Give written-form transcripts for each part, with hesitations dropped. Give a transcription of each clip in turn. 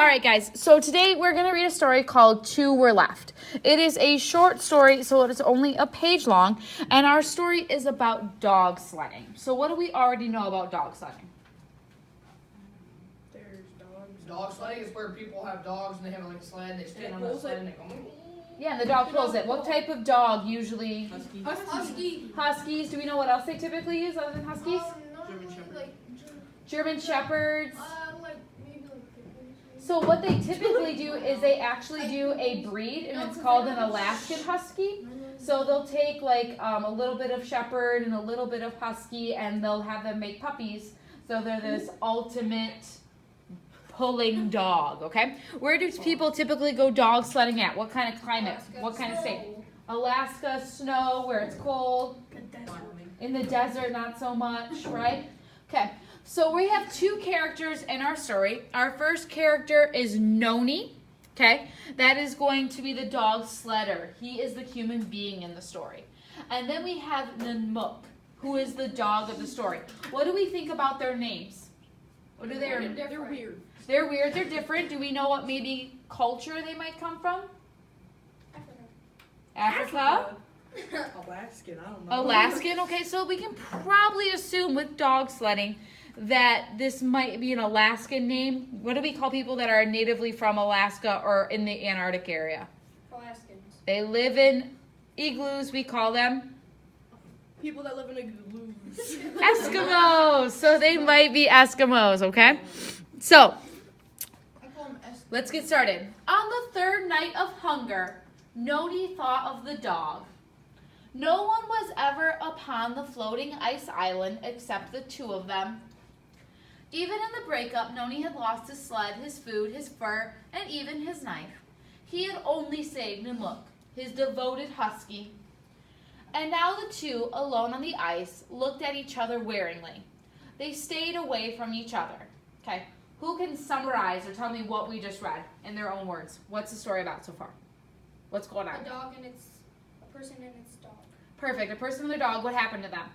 All right, guys. So today we're going to read a story called Two Were Left. It is a short story, so it is only a page long, and our story is about dog sledding. So what do we already know about dog sledding? There's dogs. Dog sledding is where people have dogs and they have like a sled and they stand on that sled and they go. Yeah, and the dog pulls it. What type of dog usually? Husky. Huskies. Do we know what else they typically use other than huskies? German Shepherd. Like, German Shepherds. like maybe like pickles. So what they typically do is they actually do a breed, and it's called an Alaskan Husky. So they'll take like a little bit of Shepherd and a little bit of Husky, and they'll have them make puppies. So they're this ultimate pulling dog, okay? Where do people typically go dog sledding at? What kind of climate? What kind of state? Alaska, snow, where it's cold. In the desert, not so much, right? Okay, so we have two characters in our story. Our first character is Noni, okay? That is going to be the dog sledder. He is the human being in the story. And then we have Nanook, who is the dog of the story. What do we think about their names? What do they? They're weird. They're weird. They're different. Do we know what maybe culture they might come from? Africa? Alaskan, I don't know. Alaskan. Okay, so we can probably assume with dog sledding that this might be an Alaskan name. What do we call people that are natively from Alaska or in the Antarctic area? Alaskans. They live in igloos, we call them People that live in igloos. Eskimos. So they might be Eskimos, okay? So, I call them let's get started. On the third night of hunger, Noni thought of the dog. No one was ever upon the floating ice island except the two of them. Even in the breakup, Noni had lost his sled, his food, his fur, and even his knife. He had only saved Nanook, his devoted husky. And now the two, alone on the ice, looked at each other wearingly. They stayed away from each other. Okay, who can summarize or tell me what we just read in their own words? What's the story about so far? What's going on? a dog and a person and its dog. Perfect. A person and their dog, what happened to them?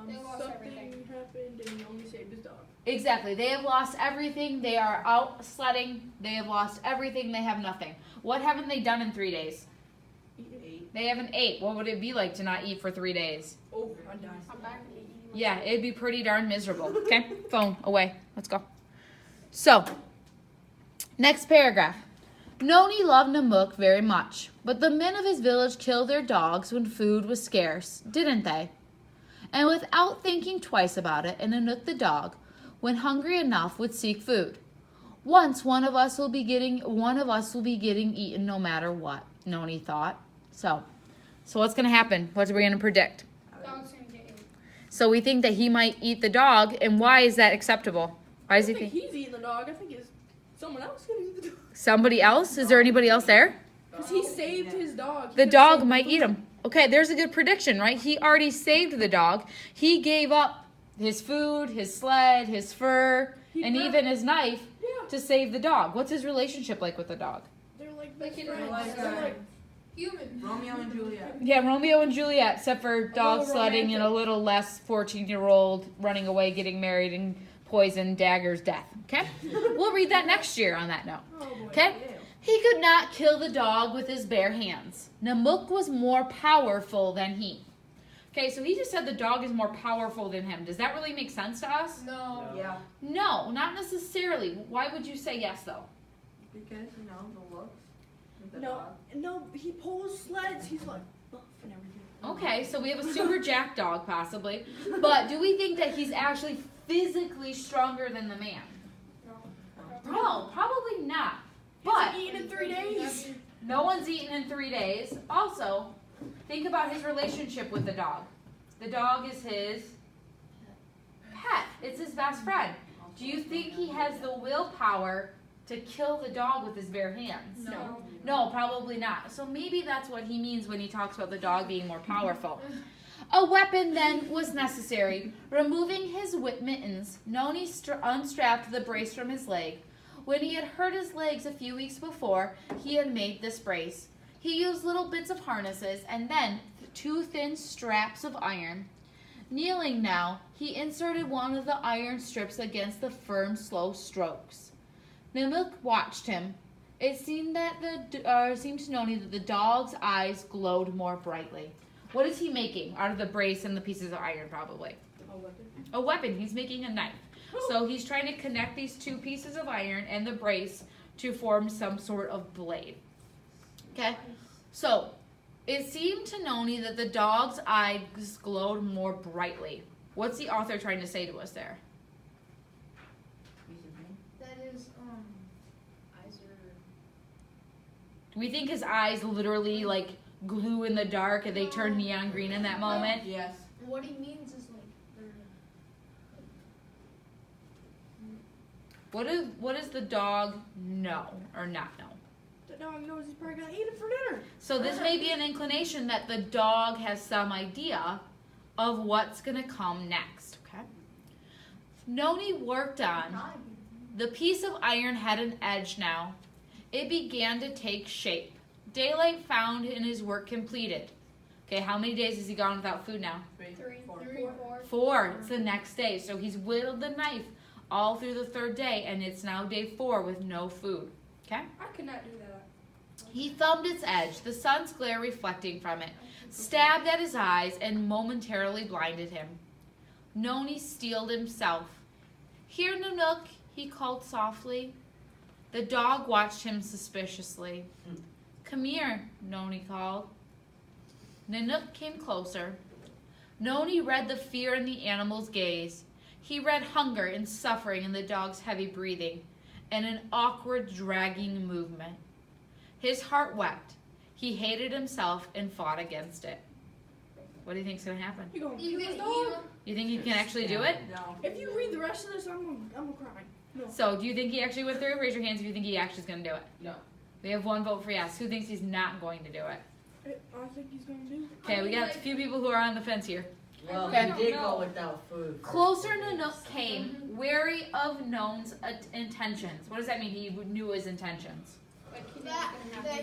They lost Something everything. happened and he only saved his dog. Exactly. They have lost everything. They are out sledding. They have lost everything. They have nothing. What haven't they done in 3 days? They haven't ate. What would it be like to not eat for 3 days? Oh, I'm dying. I'm back to eating. Yeah, it'd be pretty darn miserable. Okay, phone away. Let's go. So, next paragraph. Noni loved Nanook very much, but the men of his village killed their dogs when food was scarce, didn't they? And without thinking twice about it, Nanook the dog, when hungry enough, would seek food. Once one of us will be getting eaten no matter what, Noni thought. So what's going to happen? What are we going to predict? Dog's gonna get eaten. So we think that he might eat the dog, and why is that acceptable? Why I does he don't think think? he's eating the dog. I think it's someone else gonna eat the dog. Somebody else? Is there anybody else there? Because he saved his dog. He The could've dog saved might the eat food. him. Okay, there's a good prediction, right? He already saved the dog. He gave up his food, his sled, his fur, and even his knife Yeah. to save the dog. What's his relationship like with the dog? They're like Like best in friends. like, They're like human. Romeo and Juliet. Yeah, Romeo and Juliet, except for dog little sledding and a romantic. little less 14-year-old running away, getting married, and poison, daggers, death. Okay? We'll read that next year on that note. oh boy. Okay? He could not kill the dog with his bare hands. Nanook was more powerful than he. Okay, so he just said the dog is more powerful than him. Does that really make sense to us? No. Yeah. No, not necessarily. Why would you say yes, though? Because, the looks. with the No, dog. no, he pulls sleds. He's like buff and everything. Okay, so we have a super jack dog, possibly. But do we think that he's actually physically stronger than the man? No, probably not. But He's eaten in 3 days. no one's eaten in 3 days. Also, think about his relationship with the dog. The dog is his pet. It's his best friend. Do you think he has the willpower to kill the dog with his bare hands? No. No, probably not. So maybe that's what he means when he talks about the dog being more powerful. A weapon then was necessary. Removing his whip mittens, Noni unstrapped the brace from his leg. When he had hurt his legs a few weeks before, he had made this brace. He used little bits of harnesses and then 2 thin straps of iron. Kneeling now, he inserted one of the iron strips against the firm, slow strokes. Nanook watched him. It seemed to Noni that the dog's eyes glowed more brightly. What is he making out of the brace and the pieces of iron, probably? A weapon. A weapon. He's making a knife. So he's trying to connect these two pieces of iron and the brace to form some sort of blade. Okay? So, it seemed to Noni that the dog's eyes glowed more brightly. What's the author trying to say to us there? That is, eyes are. Do we think his eyes literally like glue in the dark and they turn neon green in that moment? Yes. What he means is like they're. What does the dog know or not know? The dog knows he's probably gonna eat it for dinner. So this may be an inclination that the dog has some idea of what's gonna come next, okay? Noni worked on, the piece of iron had an edge now. It began to take shape. Daylight found in his work completed. Okay, how many days has he gone without food now? 3, 4. 4. It's the next day. So he's whittled the knife all through the 3rd day, and it's now day 4 with no food. Okay? I could not do that. He thumbed its edge, the sun's glare reflecting from it, stabbed at his eyes, and momentarily blinded him. Noni steeled himself. "Here, Nanook," he called softly. The dog watched him suspiciously. "Come here," Noni called. Nanook came closer. Noni read the fear in the animal's gaze. He read hunger and suffering in the dog's heavy breathing and an awkward, dragging movement. His heart wept. He hated himself and fought against it. What do you think's gonna happen? You gonna You kill can this eat dog? him. You think he can actually do it? No. If you read the rest of this, I'm gonna cry. No. So, do you think he actually went through? Raise your hands if you think he actually is gonna do it. No. We have 1 vote for yes. Who thinks he's not going to do it? I think he's gonna do it. Okay, we got a few people who are on the fence here. Well, Okay. he did go without food. Closer Nanook came, wary of None's intentions. What does that mean? He knew his intentions. Like that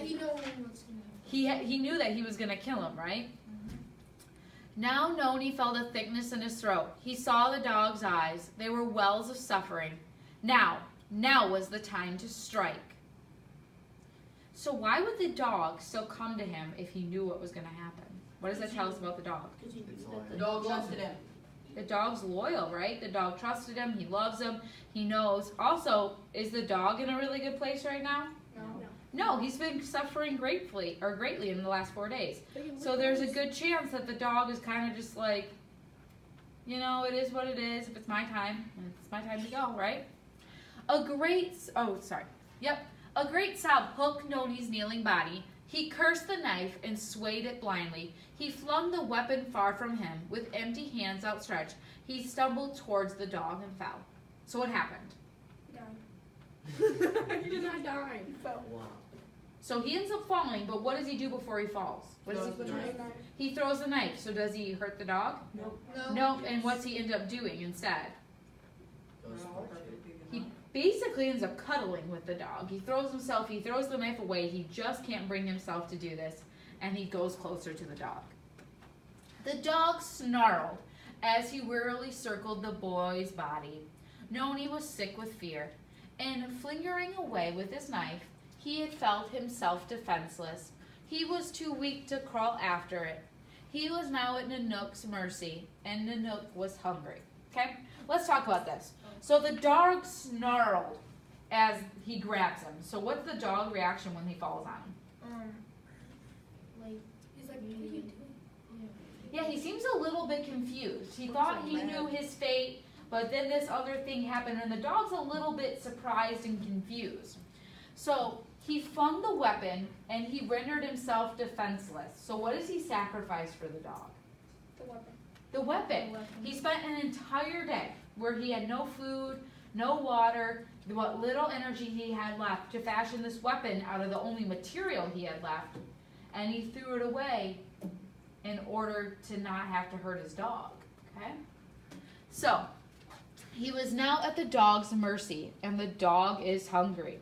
he knows what's gonna happen. He knew that he was going to kill him, right? Now Noni felt a thickness in his throat. He saw the dog's eyes. They were wells of suffering. Now was the time to strike. So why would the dog still come to him if he knew what was going to happen? What does that tell us about the dog? The dog loves Trusted it. him. The dog's loyal, right? The dog trusted him. He loves him. He knows. Also, is the dog in a really good place right now? No. No, he's been suffering greatly in the last 4 days. So there's a good chance that the dog is kind of just like, it is what it is. If it's my time, it's my time to go, right? A great sob hooked Noni's kneeling body. He cursed the knife and swayed it blindly. He flung the weapon far from him. With empty hands outstretched, he stumbled towards the dog and fell. So what happened? He did not die. He fell. Wow. So he ends up falling, but what does he do before he falls? What does Throws the knife. he throws the knife. So does he hurt the dog? No. No. And what's he end up doing instead? Those No, parts. He basically ends up cuddling with the dog. He throws the knife away. He just can't bring himself to do this, and he goes closer to the dog. The dog snarled as he wearily circled the boy's body. Noni was sick with fear, and flingering away with his knife, he had felt himself defenseless. He was too weak to crawl after it. He was now at Nanook's mercy, and Nanook was hungry. Okay? Let's talk about this. So the dog snarled as he grabs him. So what's the dog reaction when he falls on him? He's like, what are you doing? Yeah, he seems a little bit confused. He thought he knew his fate, but then this other thing happened, and the dog's a little bit surprised and confused. So he flung the weapon, and he rendered himself defenseless. So what does he sacrifice for the dog? The weapon. The weapon. He spent an entire day where he had no food, no water, what little energy he had left to fashion this weapon out of the only material he had left, and he threw it away in order to not have to hurt his dog. Okay? So, he was now at the dog's mercy, and the dog is hungry.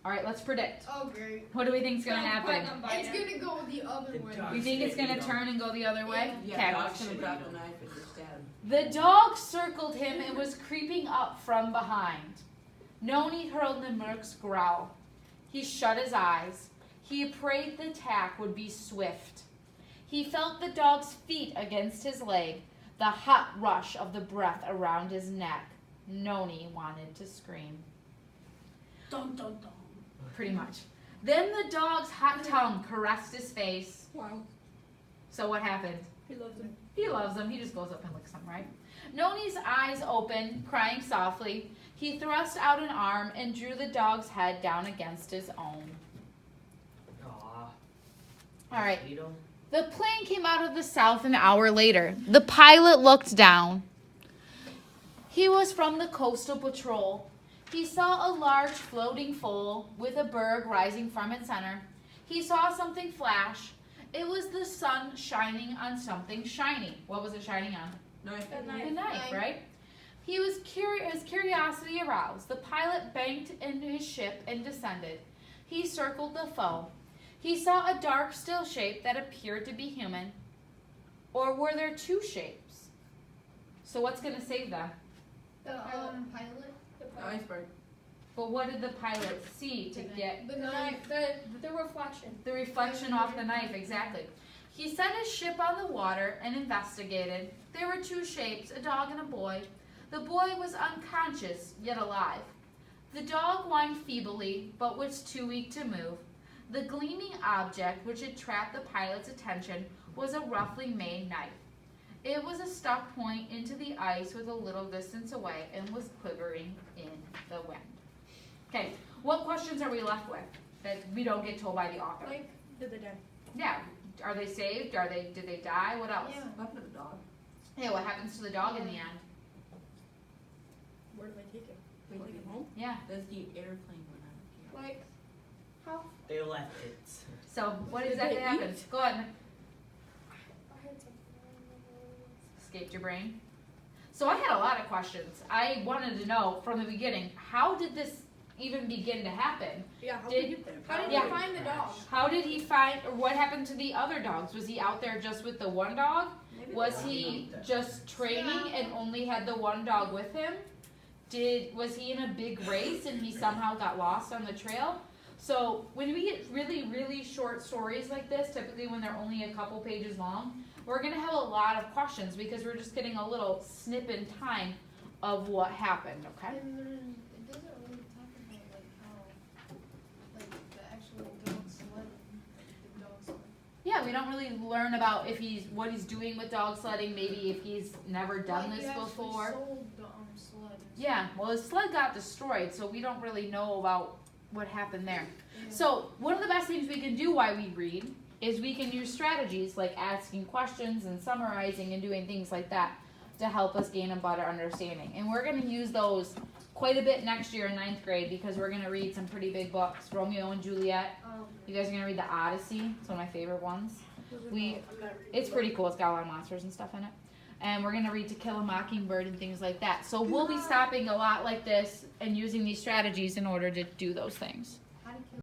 All right, let's predict. Oh, great. What do we think is going to happen? It's gonna go the other The way. dog. You think it's going to turn and go the other way? Yeah, Okay. dog's gonna drop the knife and just stab him. The dog circled him and was creeping up from behind. Noni heard the merc's growl. He shut his eyes. He prayed the attack would be swift. He felt the dog's feet against his leg, the hot rush of the breath around his neck. Noni wanted to scream. Dun dun dun. Pretty much. Then the dog's hot tongue caressed his face. Wow. So what happened? He loves him. He loves him. He just goes up and licks him, right? Noni's eyes opened, crying softly. He thrust out an arm and drew the dog's head down against his own. Aw. All right. Beetle. The plane came out of the south an hour later. The pilot looked down. He was from the Coastal Patrol. He saw a large floating foal with a berg rising from its center. He saw something flash. It was the sun shining on something shiny. What was it shining on? Knife. A The knife, right? He was his curiosity aroused. The pilot banked into his ship and descended. He circled the foe. He saw a dark, still shape that appeared to be human. Or were there two shapes? So what's going to save them? The pilot. The iceberg. But what did the pilot see to get The knife. The reflection. the reflection off the knife? Exactly. He set his ship on the water and investigated. There were two shapes, a dog and a boy. The boy was unconscious, yet alive. The dog whined feebly, but was too weak to move. The gleaming object which had trapped the pilot's attention was a roughly made knife. It was a stuck point into the ice with a little distance away and was quivering in the wind. Okay, what questions are we left with that we don't get told by the author? Like, Did they die? Yeah, are they saved? Did they die? What else? yeah. What happened to the dog? Yeah, what happens to the dog in the end? Where do they take it? They take it home? Yeah. Does the airplane went out? Like, how? They left it. So what Did exactly they happened? Go ahead. I had something. Escaped your brain. So I had a lot of questions. I wanted to know from the beginning, how did this even begin to happen? Yeah, how Did- did he get there? How did Yeah. you find the dog? How did he find, or what happened to the other dogs? Was he out there just with the one dog? Maybe Was they- he just training and only had the one dog with him? Was he in a big race and he somehow got lost on the trail? So when we get really, really short stories like this, typically when they're only a couple pages long, we're gonna have a lot of questions because we're just getting a little snip in time of what happened, okay? And it doesn't really talk about like how, like the actual dog sledding, the dog sledding. Yeah, we don't really learn about what he's doing with dog sledding, maybe if he's never done Like, this he actually before. Sold the sled. and Yeah, well his sled got destroyed, so we don't really know about what happened there. stuff. So one of the best things we can do while we read is we can use strategies like asking questions and summarizing and doing things like that to help us gain a better understanding. And we're going to use those quite a bit next year in 9th grade because we're going to read some pretty big books. Romeo and Juliet. You guys are going to read the Odyssey. It's one of my favorite ones. It's pretty cool. It's got a lot of monsters and stuff in it. And we're going to read To Kill a Mockingbird and things like that. So we'll be stopping a lot like this and using these strategies in order to do those things.